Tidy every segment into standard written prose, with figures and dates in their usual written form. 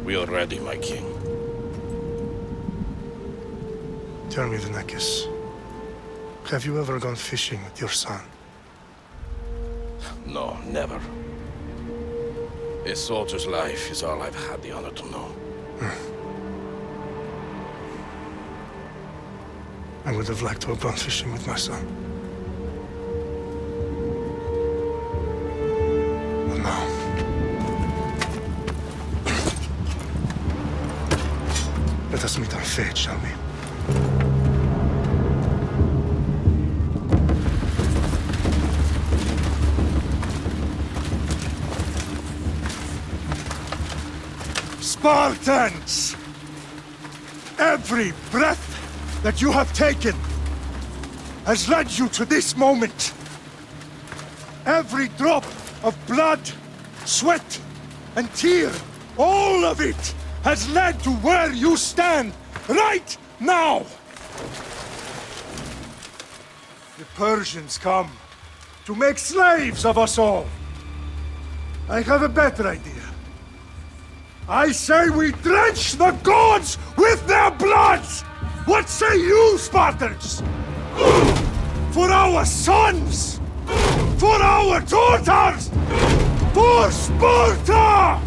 We are ready, my king. Tell me, the Nekis. Have you ever gone fishing with your son? No, never. A soldier's life is all I've had the honor to know. I would have liked to have gone fishing with my son. But no. Let us meet our fate, shall we? Spartans! Every breath that you have taken has led you to this moment. Every drop of blood, sweat, and tear, all of it has led to where you stand right now. The Persians come to make slaves of us all. I have a better idea. I say we drench the gods with their blood! What say you, Spartans? For our sons! For our daughters! For Sparta!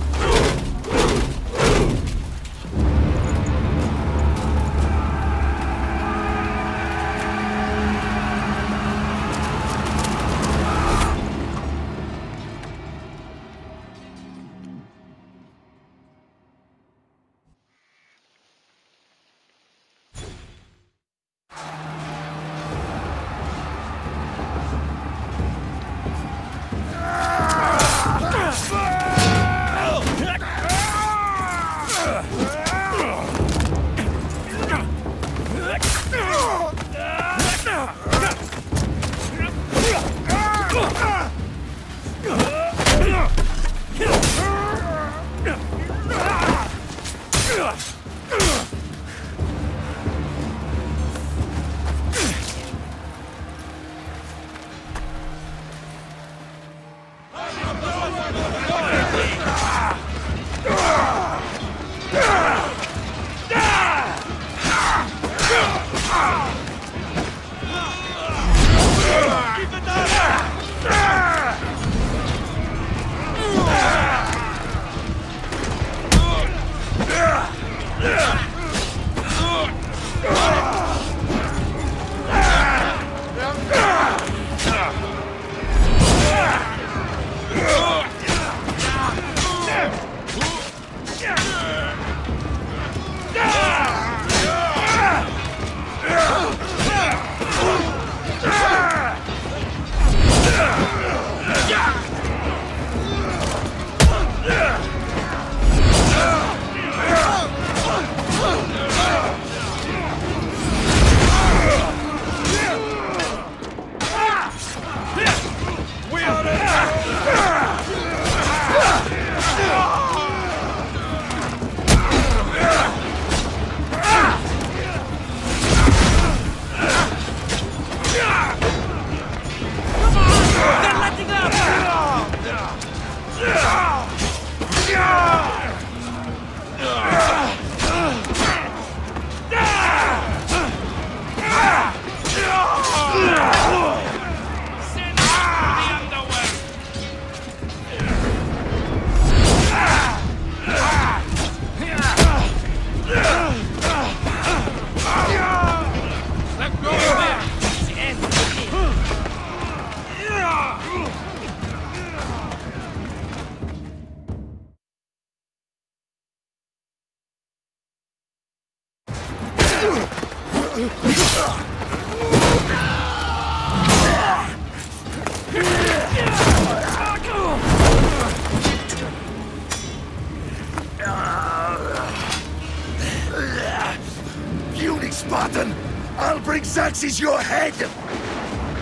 Puny Spartan! I'll bring Xerxes your head!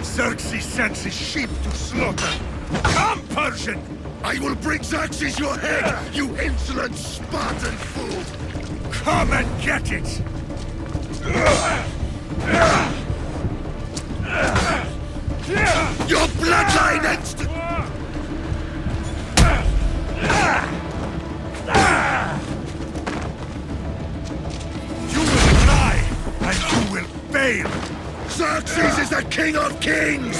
Xerxes sends his sheep to slaughter. Come, Persian! I will bring Xerxes your head, you insolent Spartan fool! Come and get it! Your bloodline ends to... fail! Xerxes is the king of kings!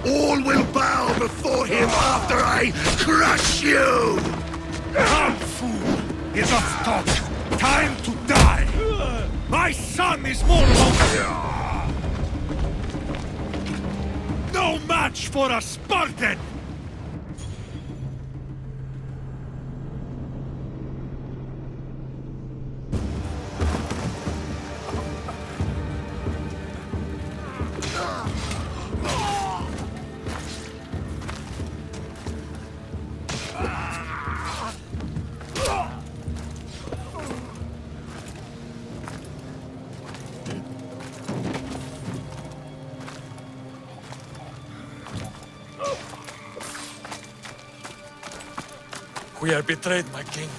All will bow before him after I crush you! Come, fool! Enough talk! Time to die! My son is more no match for a Spartan! We are betrayed, my king.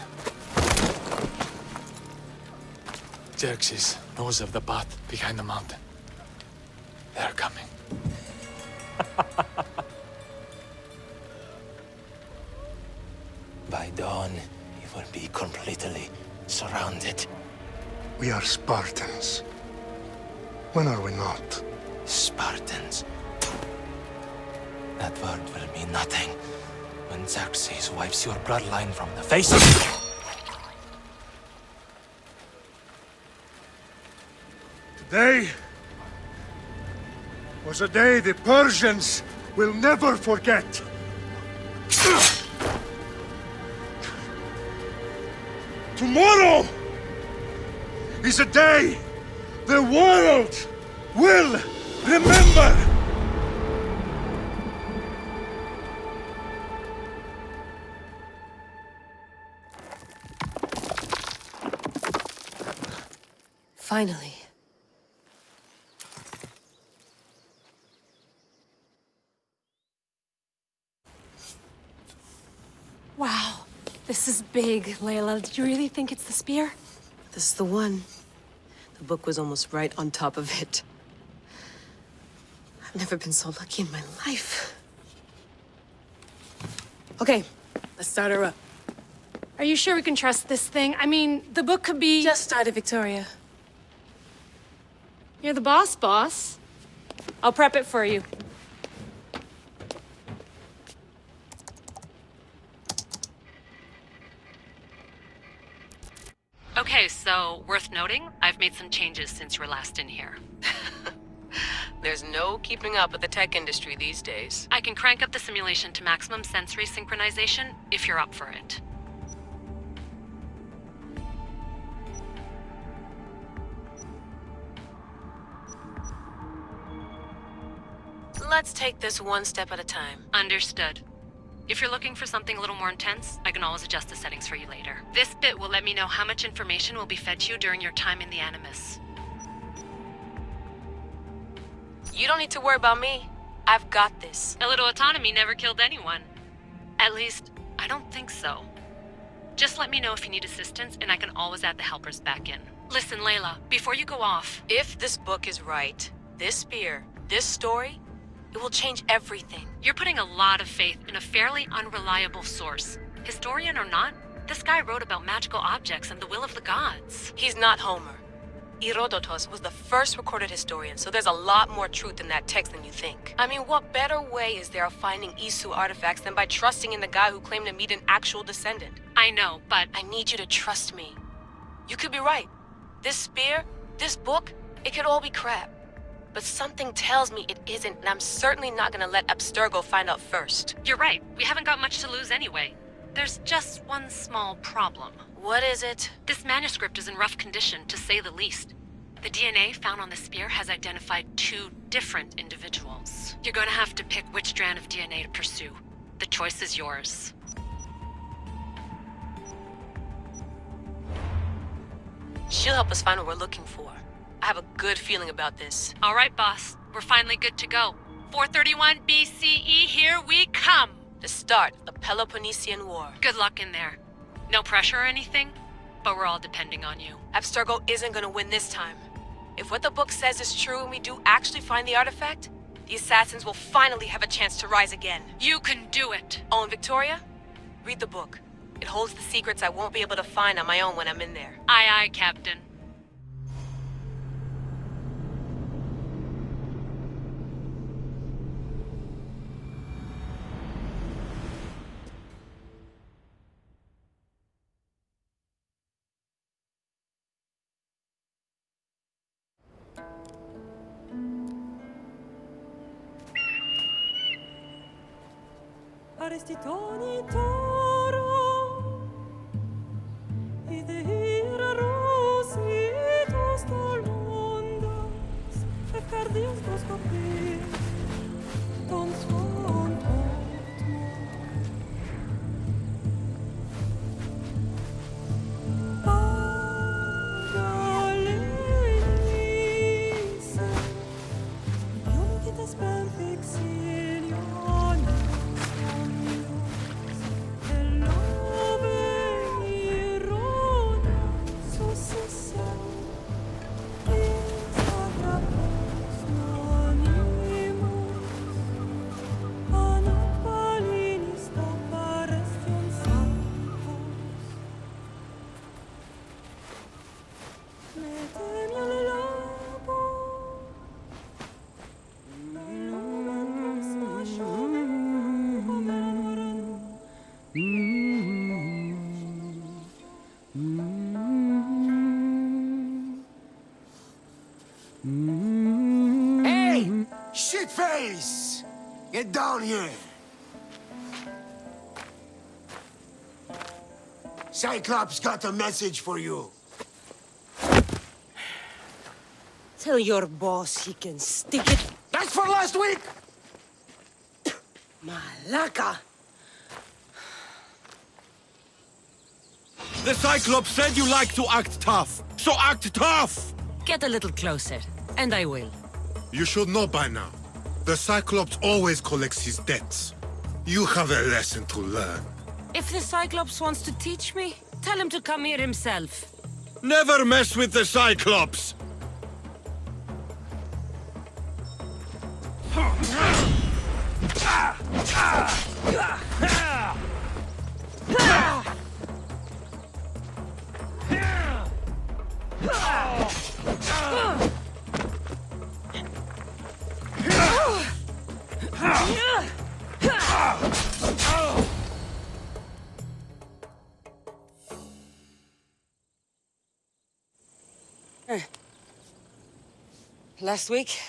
Xerxes knows of the path behind the mountain. They are coming. By dawn, you will be completely surrounded. We are Spartans. When are we not? Spartans. That word will mean nothing when Xerxes wipes your bloodline from the face of... Today was a day the Persians will never forget. Tomorrow is a day the world will remember. Finally. Wow, this is big, Layla. Did you really think it's the spear? This is the one. The book was almost right on top of it. I've never been so lucky in my life. Okay, let's start her up. Are you sure we can trust this thing? I mean, the book could be... Just started, Victoria. You're the boss. I'll prep it for you. Okay, so worth noting, I've made some changes since you were last in here. There's no keeping up with the tech industry these days. I can crank up the simulation to maximum sensory synchronization if you're up for it. Let's take this one step at a time. Understood. If you're looking for something a little more intense, I can always adjust the settings for you later. This bit will let me know how much information will be fed to you during your time in the Animus. You don't need to worry about me. I've got this. A little autonomy never killed anyone. At least, I don't think so. Just let me know if you need assistance, and I can always add the helpers back in. Listen, Layla, before you go off... If this book is right, this spear, this story, it will change everything. You're putting a lot of faith in a fairly unreliable source. Historian or not, this guy wrote about magical objects and the will of the gods. He's not Homer. Herodotus was the first recorded historian, so there's a lot more truth in that text than you think. I mean, what better way is there of finding Isu artifacts than by trusting in the guy who claimed to meet an actual descendant? I know, but... I need you to trust me. You could be right. This spear, this book, it could all be crap. But something tells me it isn't, and I'm certainly not gonna let Abstergo find out first. You're right. We haven't got much to lose anyway. There's just one small problem. What is it? This manuscript is in rough condition, to say the least. The DNA found on the spear has identified 2 different individuals. You're gonna have to pick which strand of DNA to pursue. The choice is yours. She'll help us find what we're looking for. I have a good feeling about this. All right, boss. We're finally good to go. 431 BCE, here we come! The start of the Peloponnesian War. Good luck in there. No pressure or anything, but we're all depending on you. Abstergo isn't gonna win this time. If what the book says is true and we do actually find the artifact, the assassins will finally have a chance to rise again. You can do it! Oh, and Victoria? Read the book. It holds the secrets I won't be able to find on my own when I'm in there. Aye, aye, Captain. faresti toni toro i de hira rositos tolmondas efkardios dos kopir ton svon Hey! Shitface! Get down here! Cyclops got a message for you. Tell your boss he can stick it. That's for last week! Malaka! The Cyclops said you like to act tough, so act tough! Get a little closer, and I will. You should know by now. The Cyclops always collects his debts. You have a lesson to learn. If the Cyclops wants to teach me, tell him to come here himself. Never mess with the Cyclops! Last week?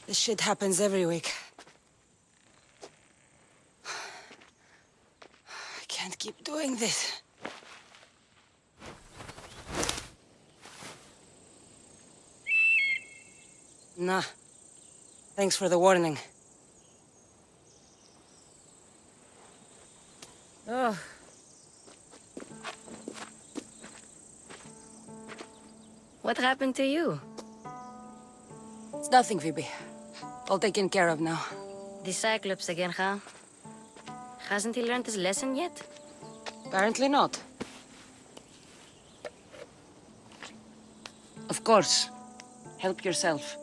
This shit happens every week. I can't keep doing this. Nah. Thanks for the warning. Oh. What happened to you? It's nothing, Phoebe. All taken care of now. The Cyclops again, huh? Hasn't he learned his lesson yet? Apparently not. Of course. Help yourself.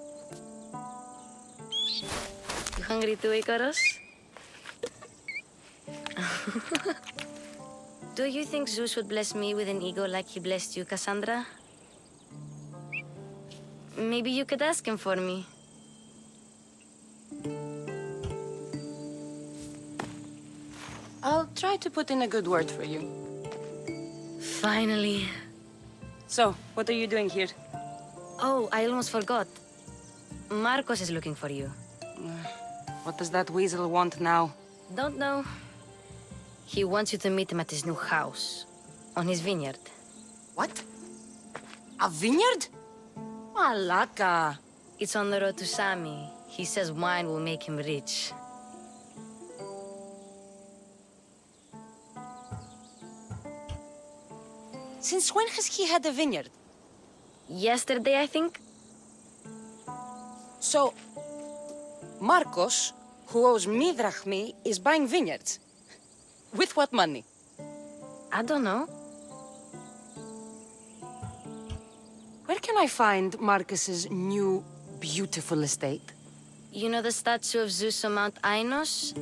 You hungry too, Icarus? Do you think Zeus would bless me with an ego like he blessed you, Cassandra? Maybe you could ask him for me. I'll try to put in a good word for you. Finally. So, what are you doing here? Oh, I almost forgot. Marcos is looking for you. What does that weasel want now? Don't know. He wants you to meet him at his new house. On his vineyard. What? A vineyard? Malaka. It's on the road to Sami. He says wine will make him rich. Since when has he had a vineyard? Yesterday, I think? So, Marcos, who owes me drachmi, is buying vineyards. With what money? I don't know. Where can I find Marcus's new, beautiful estate? You know the statue of Zeus on Mount Ainos?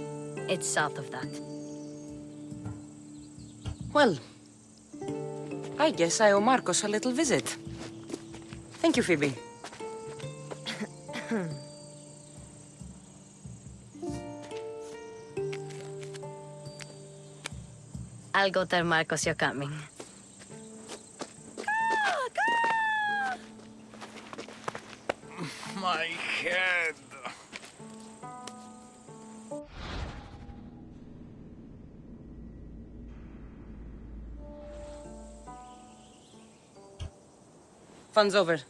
It's south of that. Well, I guess I owe Marcos a little visit. Thank you, Phoebe. I'll go tell Marcos you're coming. My head. Fun's over.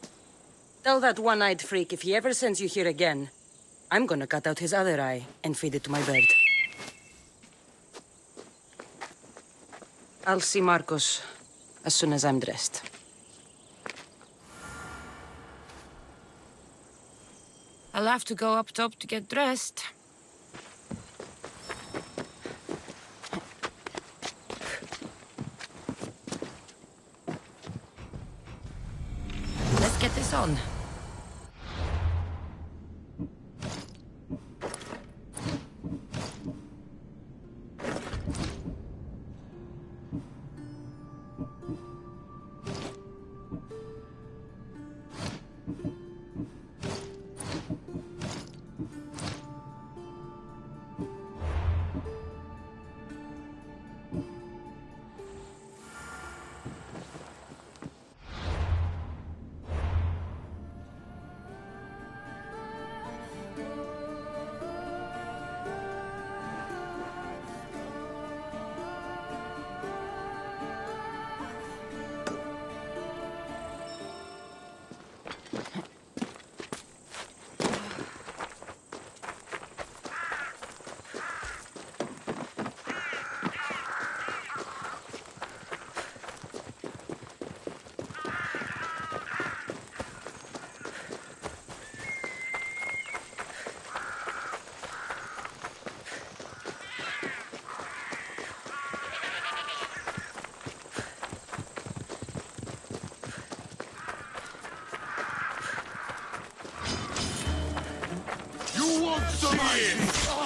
Tell that one-eyed freak if he ever sends you here again, I'm gonna cut out his other eye and feed it to my bird. I'll see Marcos as soon as I'm dressed. I'll have to go up top to get dressed. Let's get this on.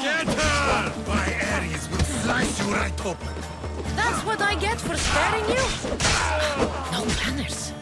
Get her! My Ares will slice you right open. That's what I get for sparing you? No manners.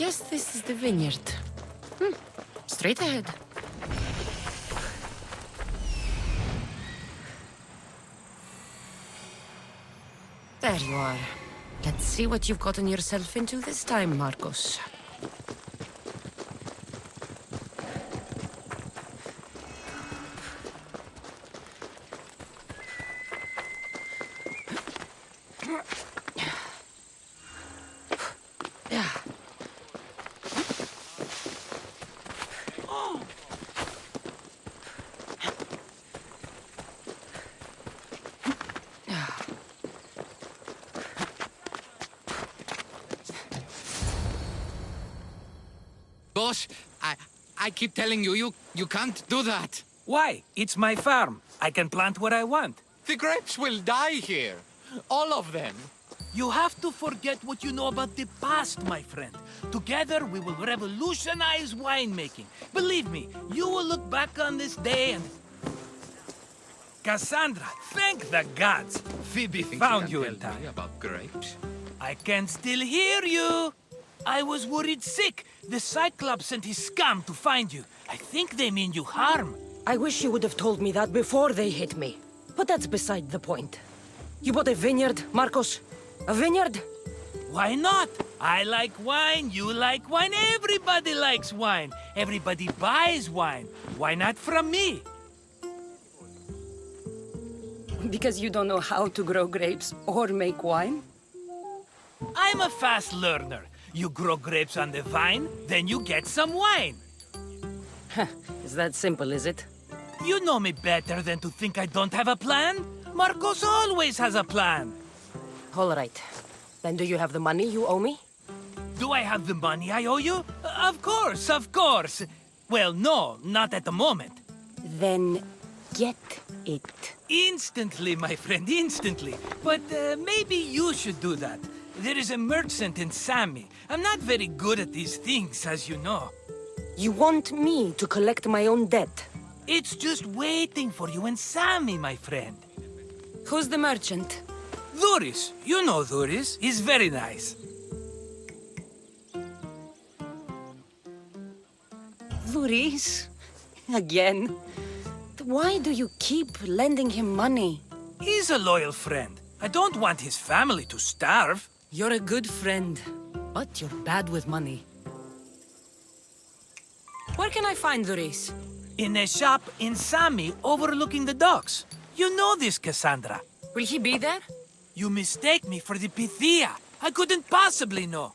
Guess this is the vineyard. Straight ahead. There you are. Let's see what you've gotten yourself into this time, Marcos. Boss, I keep telling you, you can't do that. Why? It's my farm. I can plant what I want. The grapes will die here. All of them. You have to forget what you know about the past, my friend. Together, we will revolutionize winemaking. Believe me, you will look back on this day and... Cassandra, thank the gods! Phoebe found you in time. About grapes? I can still hear you! I was worried sick. The Cyclops sent his scum to find you. I think they mean you harm. I wish you would have told me that before they hit me. But that's beside the point. You bought a vineyard, Marcos? A vineyard? Why not? I like wine, you like wine, everybody likes wine. Everybody buys wine. Why not from me? Because you don't know how to grow grapes or make wine? I'm a fast learner. You grow grapes on the vine, then you get some wine. Is that simple, is it? You know me better than to think I don't have a plan. Marcos always has a plan. All right. Then do you have the money you owe me? Do I have the money I owe you? Of course, of course. Well, no, not at the moment. Then get it. Instantly, my friend, instantly. But maybe you should do that. There is a merchant in Sami. I'm not very good at these things, as you know. You want me to collect my own debt? It's just waiting for you in Sami, my friend. Who's the merchant? Dhuris. You know Dhuris. He's very nice. Dhuris? Again? Why do you keep lending him money? He's a loyal friend. I don't want his family to starve. You're a good friend, but you're bad with money. Where can I find Dhuris? In a shop in Sami overlooking the docks. You know this, Cassandra. Will he be there? You mistake me for the Pythia. I couldn't possibly know.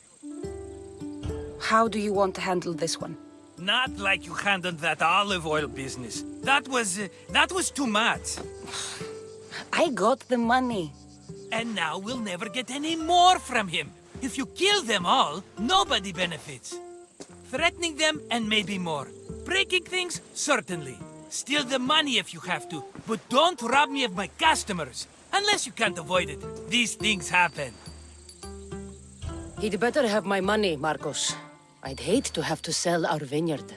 How do you want to handle this one? Not like you handled that olive oil business. That was too much. I got the money. And now we'll never get any more from him. If you kill them all, nobody benefits. Threatening them and maybe more. Breaking things, certainly. Steal the money if you have to, but don't rob me of my customers. Unless you can't avoid it. These things happen. He'd better have my money, Marcos. I'd hate to have to sell our vineyard.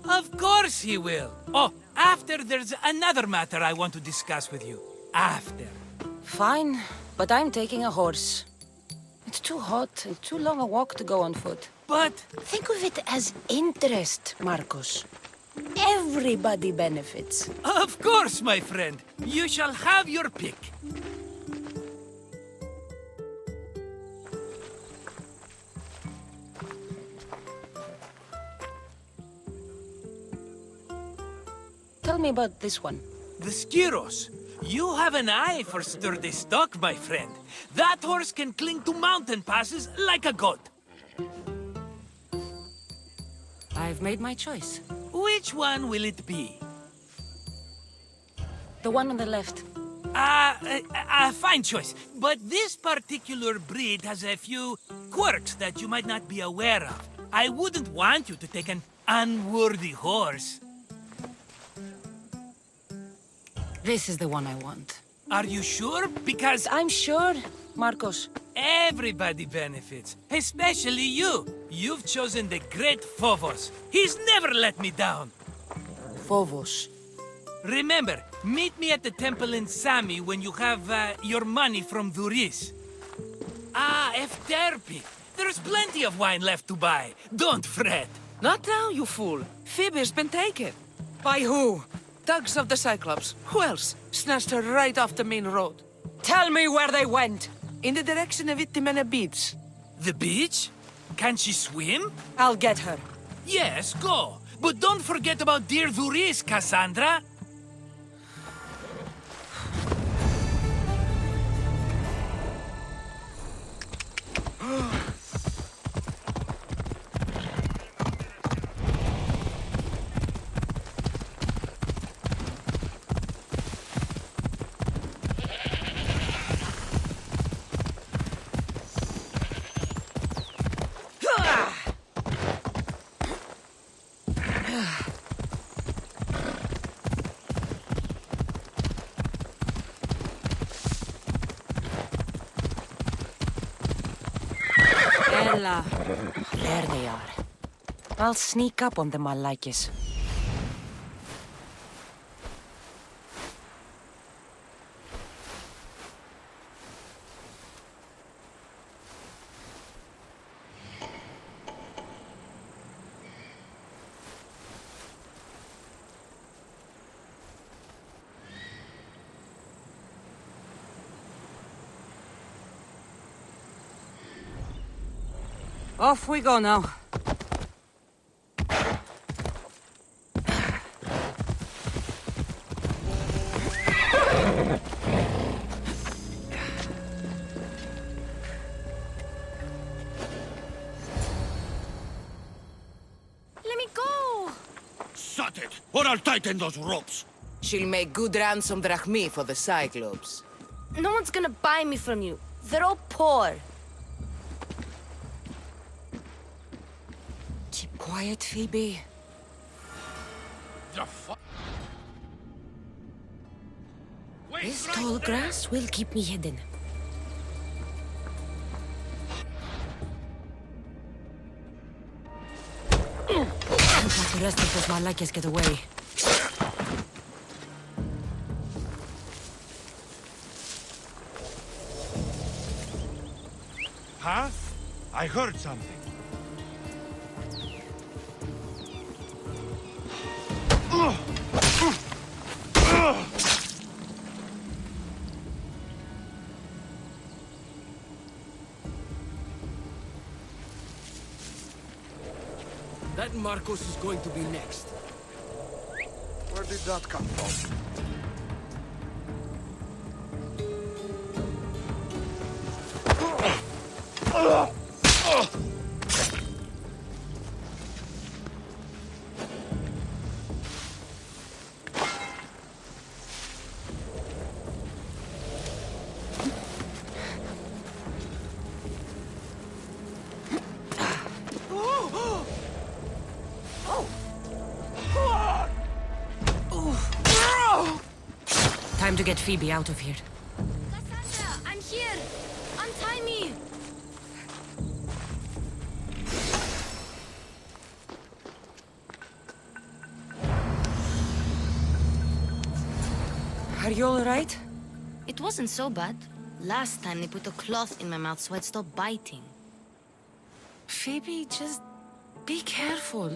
Of course he will. Oh, after there's another matter I want to discuss with you. After. Fine, but I'm taking a horse. It's too hot and too long a walk to go on foot. But... think of it as interest, Marcos. Everybody benefits. Of course, my friend. You shall have your pick. Tell me about this one. The Skiros. You have an eye for sturdy stock, my friend. That horse can cling to mountain passes like a goat. I've made my choice. Which one will it be? The one on the left. Fine choice. But this particular breed has a few quirks that you might not be aware of. I wouldn't want you to take an unworthy horse. This is the one I want. Are you sure? Because... I'm sure, Marcos. Everybody benefits, especially you. You've chosen the great Phobos. He's never let me down. Phobos. Remember, meet me at the temple in Sami when you have your money from Dhuris. Ah, Efterpi. There's plenty of wine left to buy. Don't fret. Not now, you fool. Phoebe's been taken. By who? Thugs of the Cyclops. Who else? Snatched her right off the main road. Tell me where they went. In the direction of Itimena Beach. The beach? Can she swim? I'll get her. Yes, go. But don't forget about dear Dhuris, Cassandra. Ella. There they are. I'll sneak up on them, Malakis. Off we go now. Let me go! Shut it, or I'll tighten those ropes. She'll make good ransom drachmi for the Cyclops. No one's gonna buy me from you. They're all poor. Keep quiet, Phoebe. The fuck? This tall grass will keep me hidden. Can't let the rest of those Malakas get away. Huh? I heard something. That Marcos is going to be next. Where did that come from? Time to get Phoebe out of here. Cassandra, I'm here! Untie me! Are you alright? It wasn't so bad. Last time they put a cloth in my mouth so I'd stop biting. Phoebe, just be careful.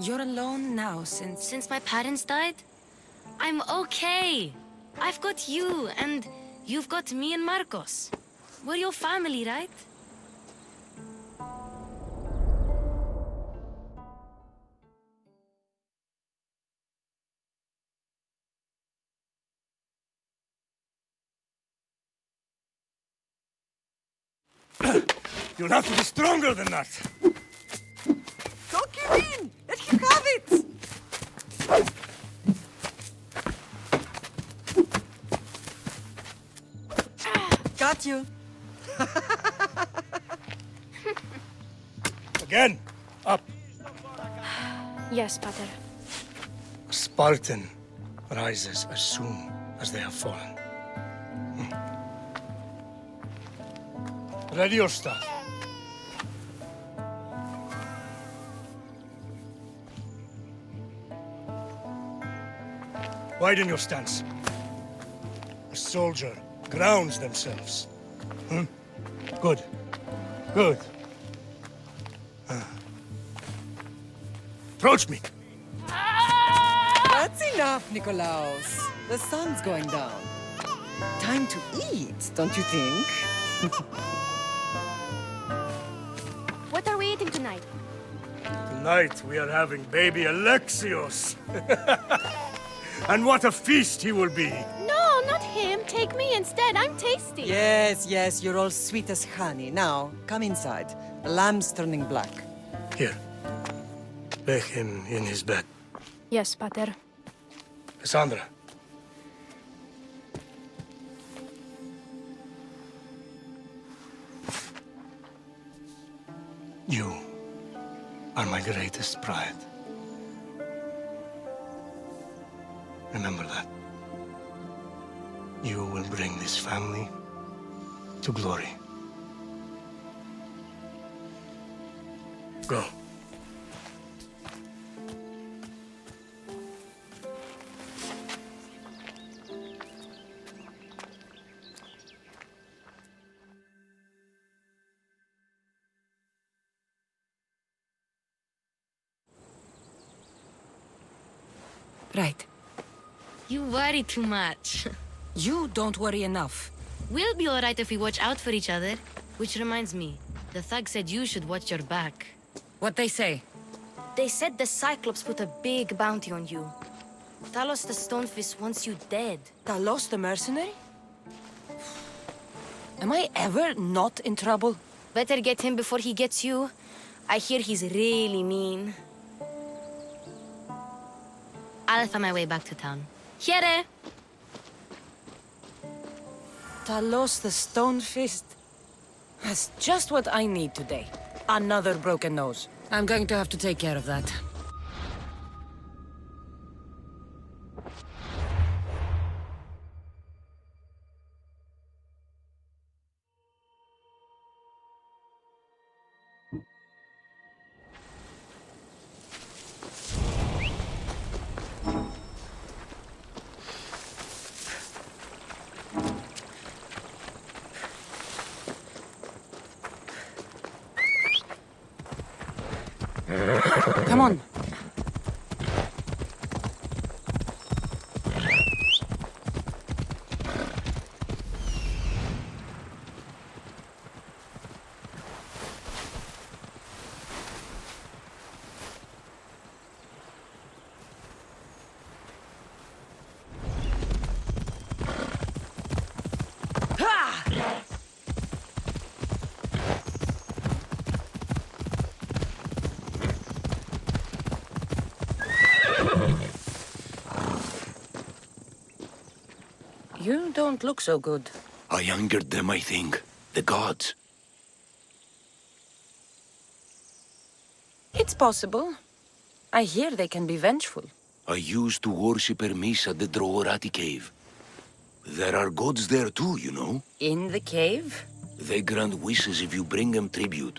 You're alone now since... Since my parents died? I'm okay. I've got you, and you've got me and Marcos. We're your family, right? You'll have to be stronger than that. Don't give in! Let him have it! Got you. Again, up. Yes, Pater. A Spartan rises as soon as they have fallen. Ready your staff. Widen your stance. A soldier grounds themselves. Good. Good. Approach me. That's enough, Nikolaos. The sun's going down. Time to eat, don't you think? What are we eating tonight? Tonight we are having baby Alexios. And what a feast he will be. No, not him. Take me instead. I'm tasty. Yes, yes, you're all sweet as honey. Now, come inside. The lamb's turning black. Here. Lay him in his bed. Yes, Pater. Cassandra. You are my greatest pride. Remember that. You will bring this family to glory. Go. Right. You worry too much. You don't worry enough. We'll be alright if we watch out for each other. Which reminds me, the thug said you should watch your back. What they say? They said the Cyclops put a big bounty on you. Talos the Stonefist wants you dead. Talos the mercenary? Am I ever not in trouble? Better get him before he gets you. I hear he's really mean. I'll find my way back to town. Here! Talos the Stonefist. That's just what I need today. Another broken nose. I'm going to have to take care of that. on. You don't look so good. I angered them, I think. The gods. It's possible. I hear they can be vengeful. I used to worship Hermes at the Droorati cave. There are gods there too, you know. In the cave? They grant wishes if you bring them tribute.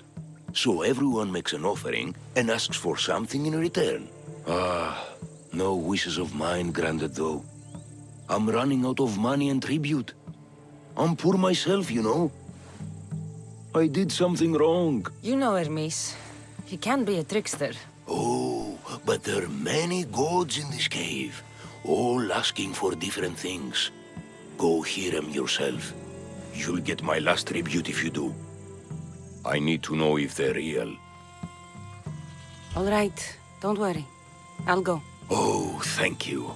So everyone makes an offering and asks for something in return. Ah, no wishes of mine granted though. I'm running out of money and tribute. I'm poor myself, you know. I did something wrong. You know Hermes. He can be a trickster. Oh, but there are many gods in this cave, all asking for different things. Go hear them yourself. You'll get my last tribute if you do. I need to know if they're real. All right, don't worry. I'll go. Oh, thank you.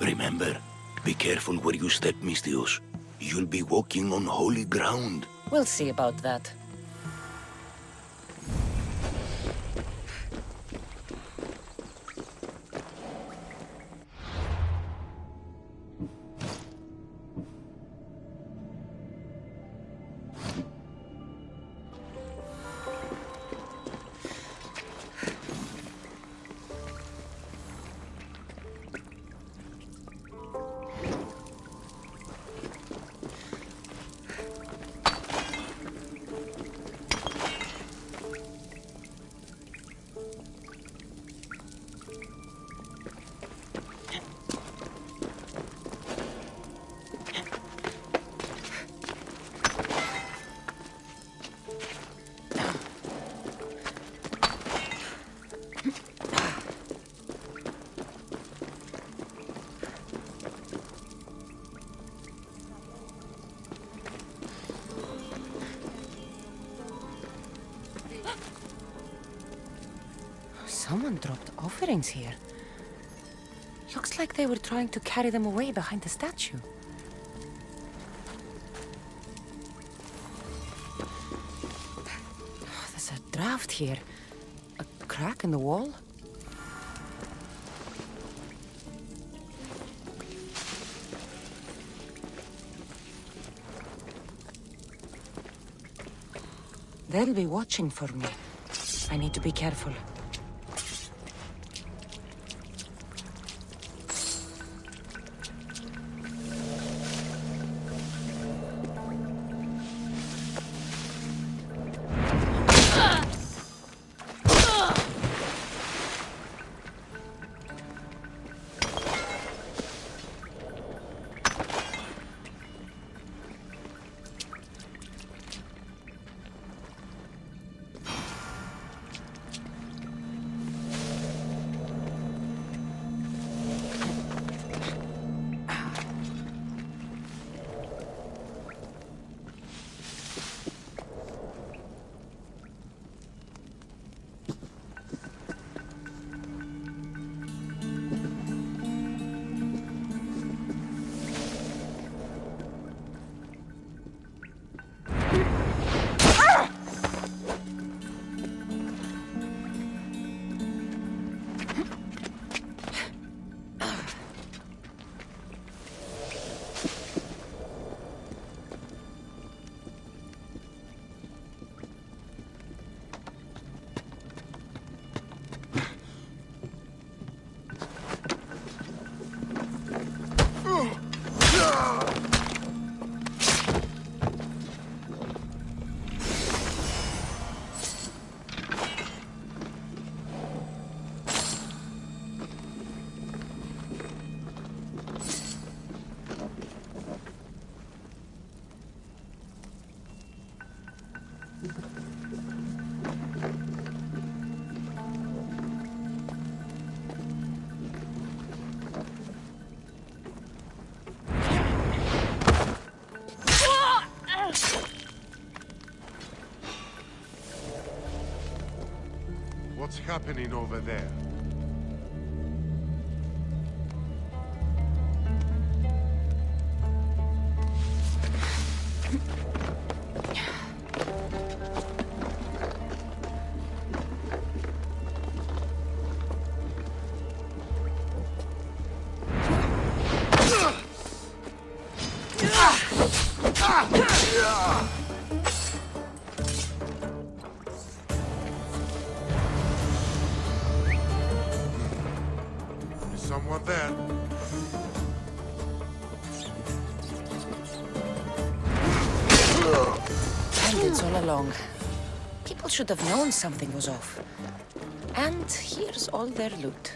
Remember, be careful where you step, Mistios. You'll be walking on holy ground. We'll see about that. Someone dropped offerings here. Looks like they were trying to carry them away behind the statue. There's a draft here. A crack in the wall? They'll be watching for me. I need to be careful. happening over there? There's someone there. Bandits all along. People should have known something was off. And here's all their loot.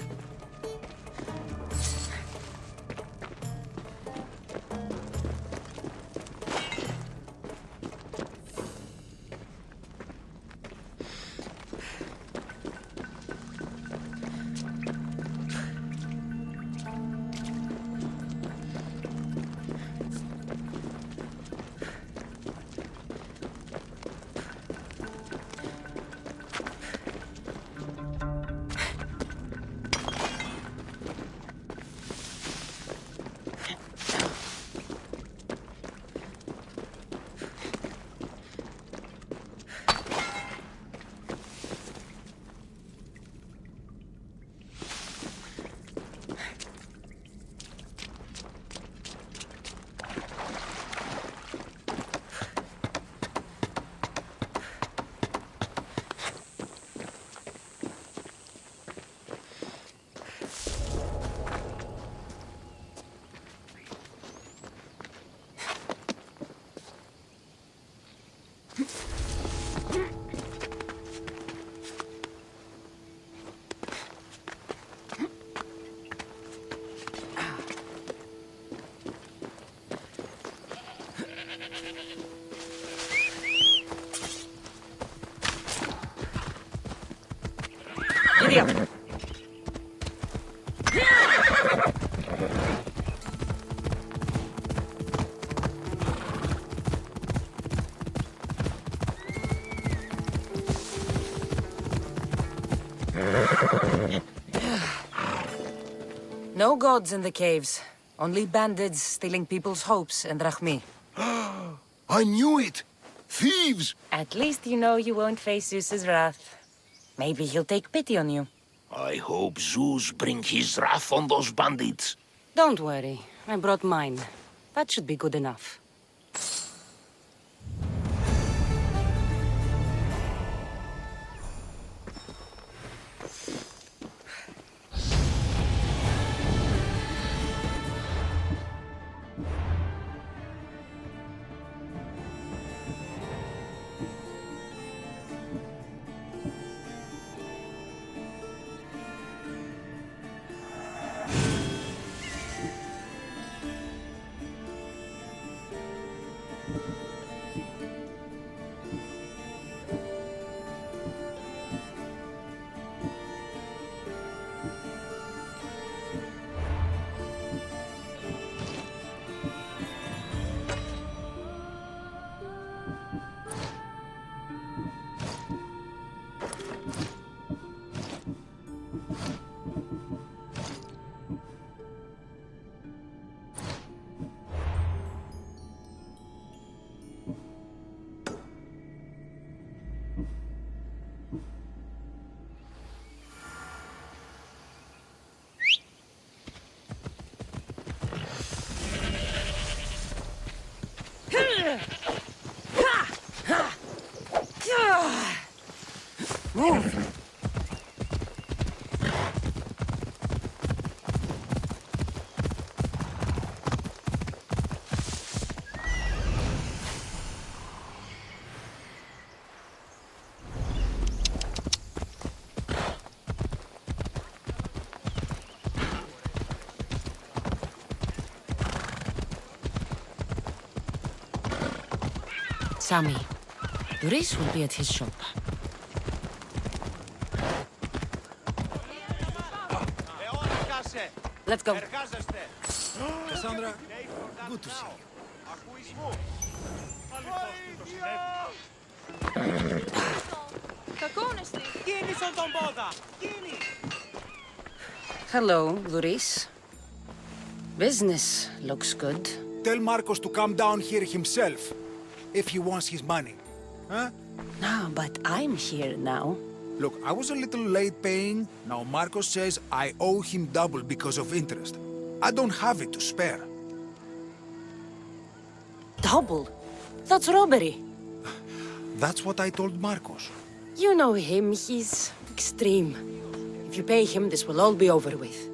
Giddy up. No gods in the caves. Only bandits stealing people's hopes and Rahmi. I knew it! Thieves! At least you know you won't face Zeus's wrath. Maybe he'll take pity on you. I hope Zeus bring his wrath on those bandits. Don't worry. I brought mine. That should be good enough. Move! Sami, Duris will be at his shop. Let's go. Cassandra, good to see you. Hello, Luis. Business looks good. Tell Marcos to come down here himself, if he wants his money. Huh? No, but I'm here now. Look, I was a little late paying. Now Marcos says I owe him double because of interest. I don't have it to spare. Double? That's robbery. That's what I told Marcos. You know him, he's extreme. If you pay him, this will all be over with.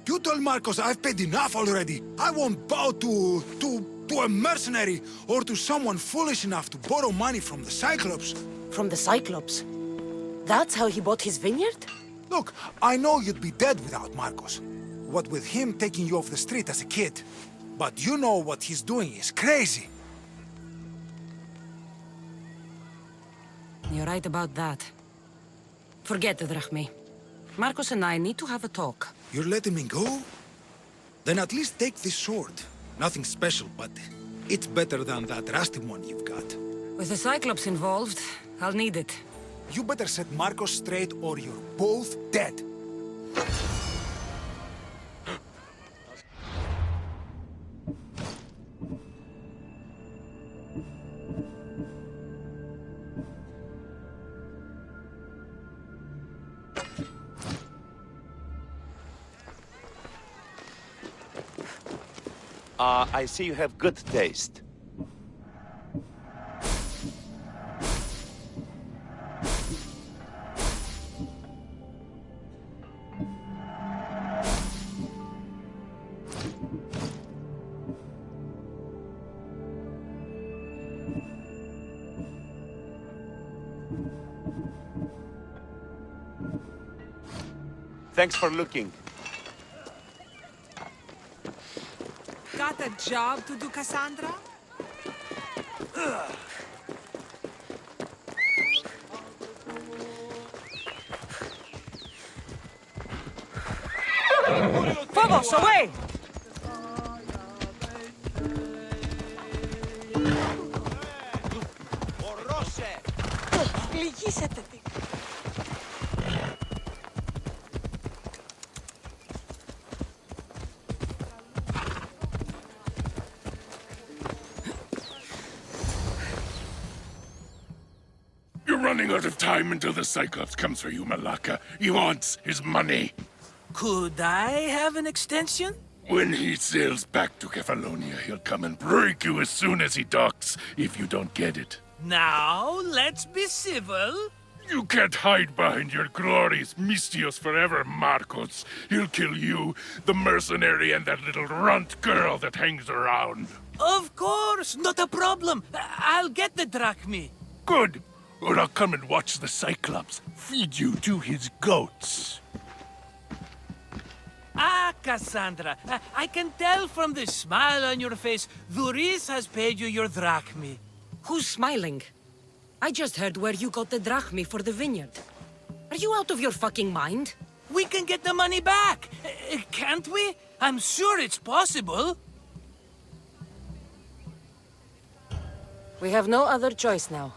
You told Marcos I've paid enough already. I won't bow to a mercenary or to someone foolish enough to borrow money from the Cyclops. From the Cyclops? That's how he bought his vineyard? Look, I know you'd be dead without Marcos. What with him taking you off the street as a kid. But you know what he's doing is crazy. You're right about that. Forget the drachmi. Marcos and I need to have a talk. You're letting me go? Then at least take this sword. Nothing special, but it's better than that rusty one you've got. With the Cyclops involved, I'll need it. You better set Marcos straight or you're both dead. I see you have good taste. Thanks for looking. Got a job to do, Cassandra? Phobos, away! Γλυκίσετε τη. Running out of time until the Cyclops comes for you, Malaka. He wants his money. Could I have an extension? When he sails back to Kefalonia, he'll come and break you as soon as he docks, if you don't get it. Now, let's be civil. You can't hide behind your glorious Mistios forever, Marcos. He'll kill you, the mercenary, and that little runt girl that hangs around. Of course, not a problem. I'll get the drachmi. Good. Or I'll come and watch the Cyclops feed you to his goats. Ah, Cassandra, I can tell from the smile on your face, Duris has paid you your drachmi. Who's smiling? I just heard where you got the drachmi for the vineyard. Are you out of your fucking mind? We can get the money back, can't we? I'm sure it's possible. We have no other choice now.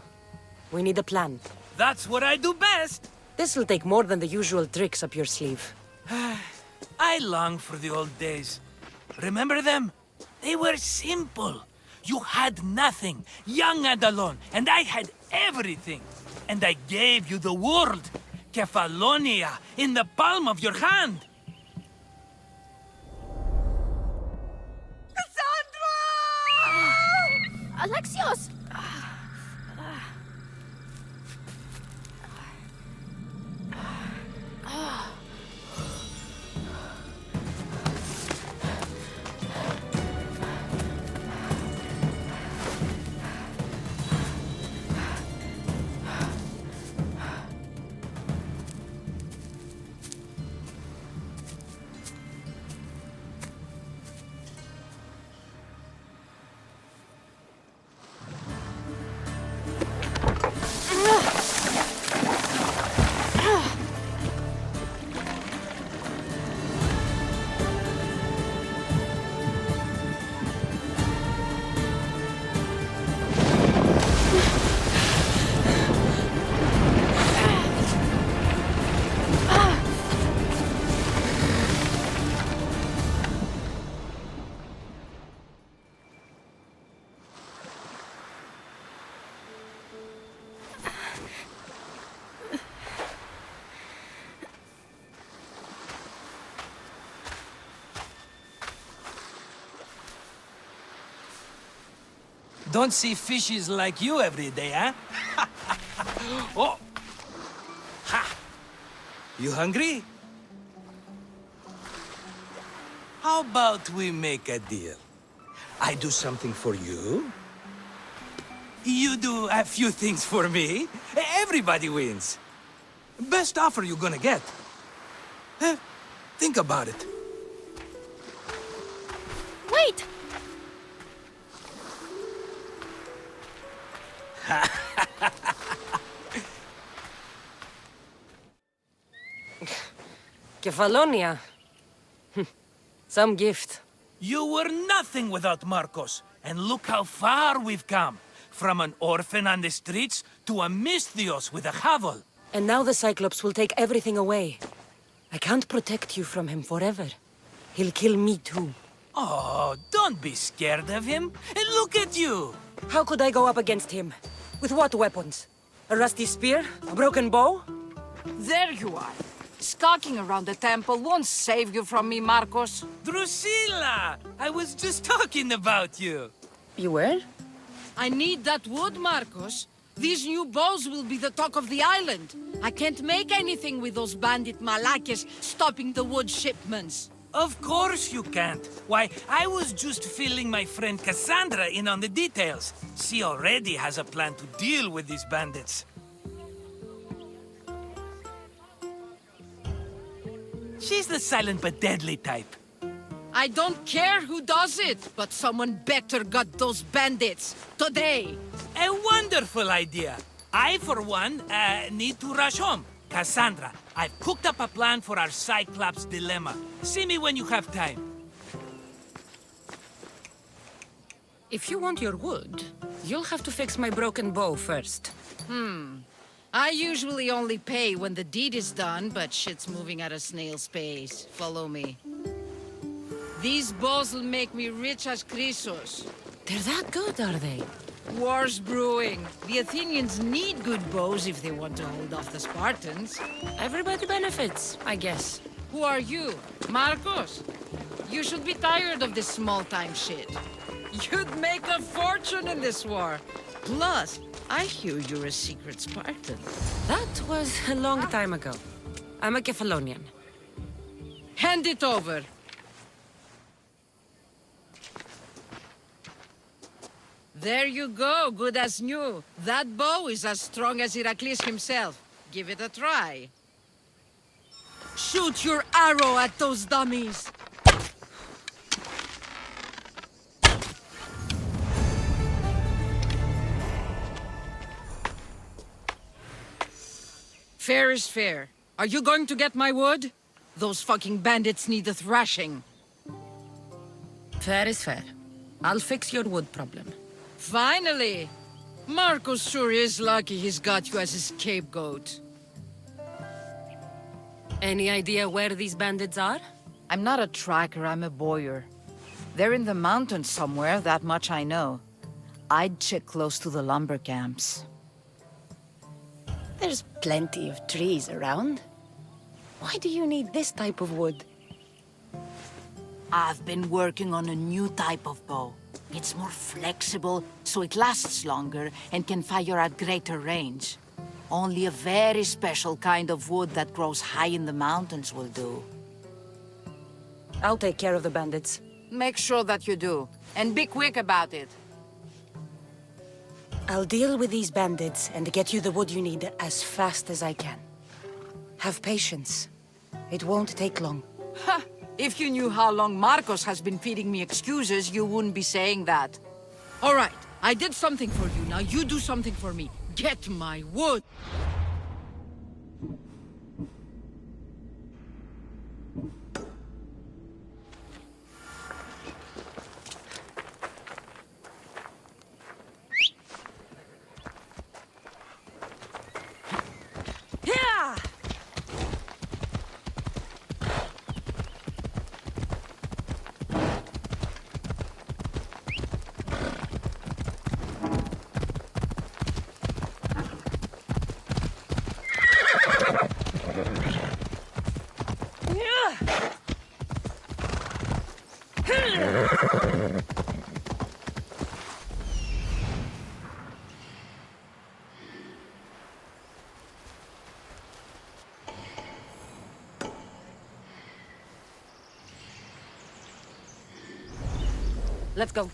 We need a plan. That's what I do best. This'll take more than the usual tricks up your sleeve. I long for the old days. Remember them? They were simple. You had nothing, young and alone, and I had everything. And I gave you the world, Kefalonia, in the palm of your hand. Cassandra! Alexios! Don't see fishes like you every day, huh? Oh! Ha! You hungry? How about we make a deal? I do something for you. You do a few things for me. Everybody wins. Best offer you're gonna get. Think about it. Wait! Kefalonia. Some gift. You were nothing without Marcos, and look how far we've come. From an orphan on the streets to a Misthios with a hovel. And now the Cyclops will take everything away. I can't protect you from him forever. He'll kill me too. Oh, don't be scared of him. And look at you. How could I go up against him? With what weapons? A rusty spear? A broken bow? There you are. Skulking around the temple won't save you from me, Marcos. Drusilla! I was just talking about you. You were? I need that wood, Marcos. These new bows will be the talk of the island. I can't make anything with those bandit malakes stopping the wood shipments. Of course you can't. Why, I was just filling my friend Cassandra in on the details. She already has a plan to deal with these bandits. She's the silent but deadly type. I don't care who does it, but someone better got those bandits. Today. A wonderful idea. I, for one, need to rush home. Cassandra, I've cooked up a plan for our Cyclops dilemma. See me when you have time. If you want your wood, you'll have to fix my broken bow first. I usually only pay when the deed is done, but shit's moving at a snail's pace. Follow me. These bows will make me rich as Chrysos. They're that good, are they? War's brewing. The Athenians need good bows if they want to hold off the Spartans. Everybody benefits, I guess. Who are you? Marcos? You should be tired of this small-time shit. You'd make a fortune in this war. Plus, I hear you're a secret Spartan. That was a long time ago. I'm a Kefalonian. Hand it over. There you go, good as new. That bow is as strong as Heracles himself. Give it a try. Shoot your arrow at those dummies! Fair is fair. Are you going to get my wood? Those fucking bandits need a thrashing. Fair is fair. I'll fix your wood problem. Finally! Marcos sure is lucky he's got you as his scapegoat. Any idea where these bandits are? I'm not a tracker, I'm a boyer. They're in the mountains somewhere, that much I know. I'd check close to the lumber camps. There's plenty of trees around. Why do you need this type of wood? I've been working on a new type of bow. It's more flexible, so it lasts longer and can fire at greater range. Only a very special kind of wood that grows high in the mountains will do. I'll take care of the bandits. Make sure that you do, and be quick about it. I'll deal with these bandits and get you the wood you need as fast as I can. Have patience. It won't take long. Ha! If you knew how long Marcos has been feeding me excuses, you wouldn't be saying that. All right, I did something for you, now you do something for me. Get my wood! Yeah! Let's go.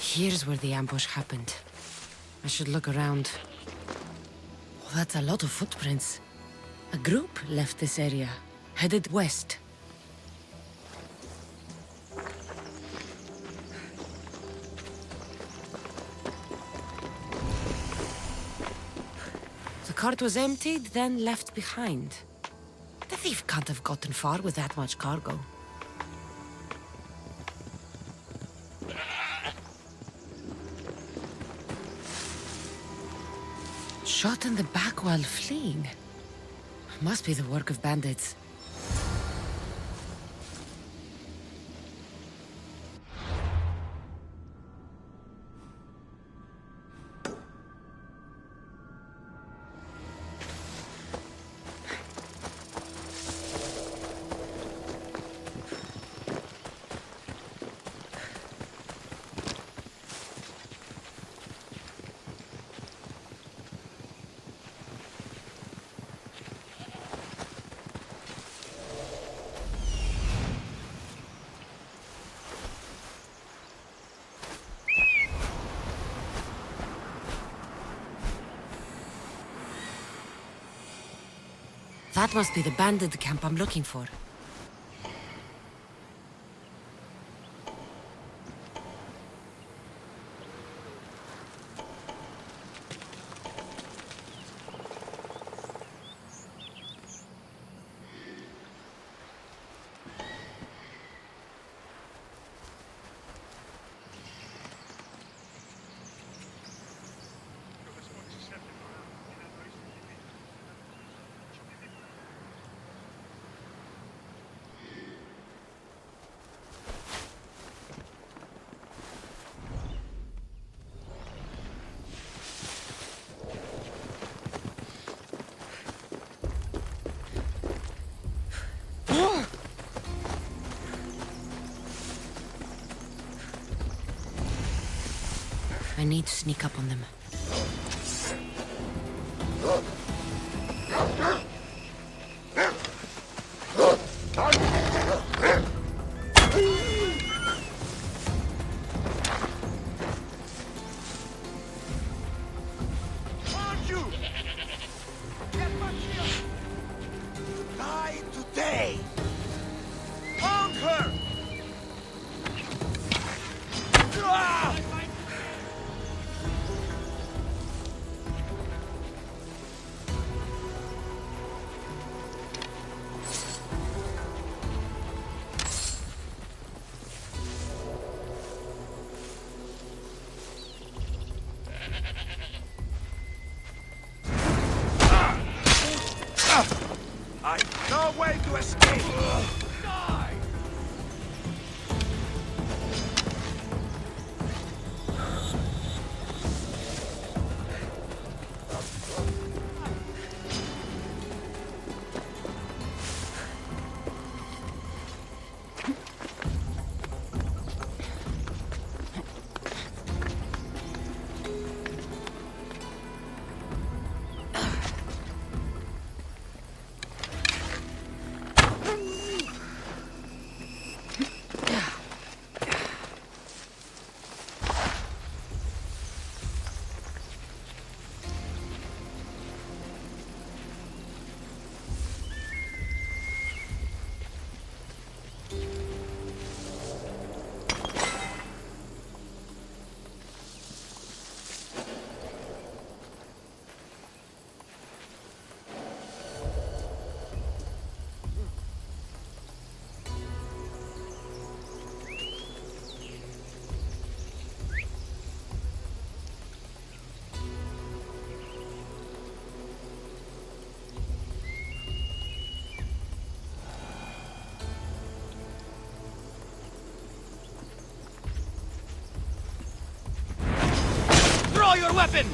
Here's where the ambush happened. I should look around. Oh, that's a lot of footprints. A group left this area, headed west. The cart was emptied, then left behind. The thief can't have gotten far with that much cargo. Shot in the back while fleeing. Must be the work of bandits. That must be the bandit camp I'm looking for. I need to sneak up on them. Die today! Found her! Ah! No way to escape! Die! Draw your weapon!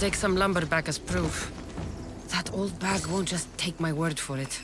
take some lumber back as proof. That old bag won't just take my word for it.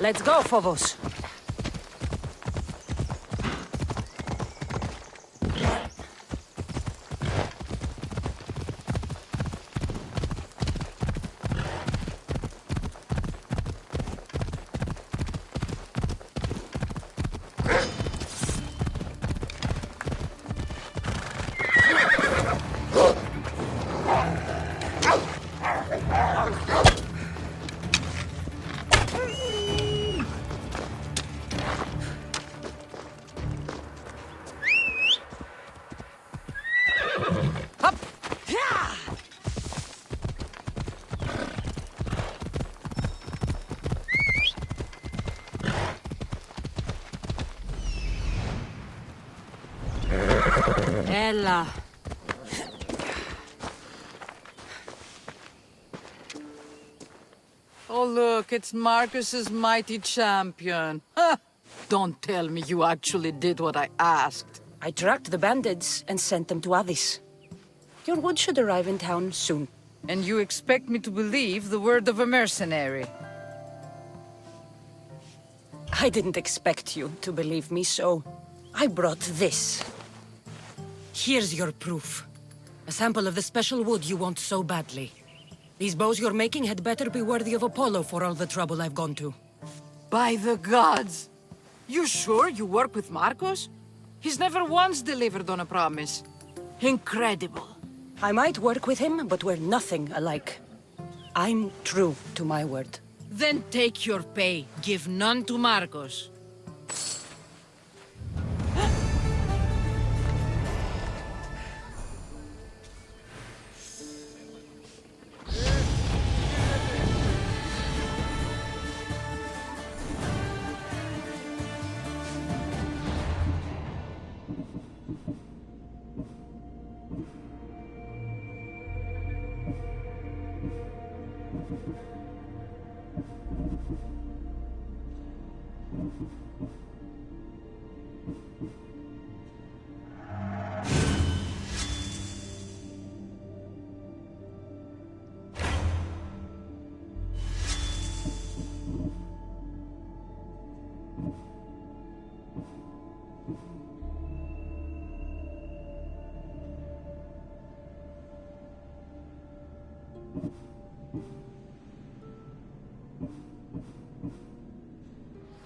Let's go, Phobos. Ella. Oh, look, it's Marcus's mighty champion. Ha! Don't tell me you actually did what I asked. I tracked the bandits and sent them to Odyssey. Your wood should arrive in town soon. And you expect me to believe the word of a mercenary? I didn't expect you to believe me, so I brought this. Here's your proof. A sample of the special wood you want so badly. These bows you're making had better be worthy of Apollo for all the trouble I've gone to. By the gods! You sure you work with Marcos? He's never once delivered on a promise. Incredible. I might work with him, but we're nothing alike. I'm true to my word. Then take your pay. Give none to Marcos. Thank you.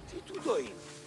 Τι του το είναι.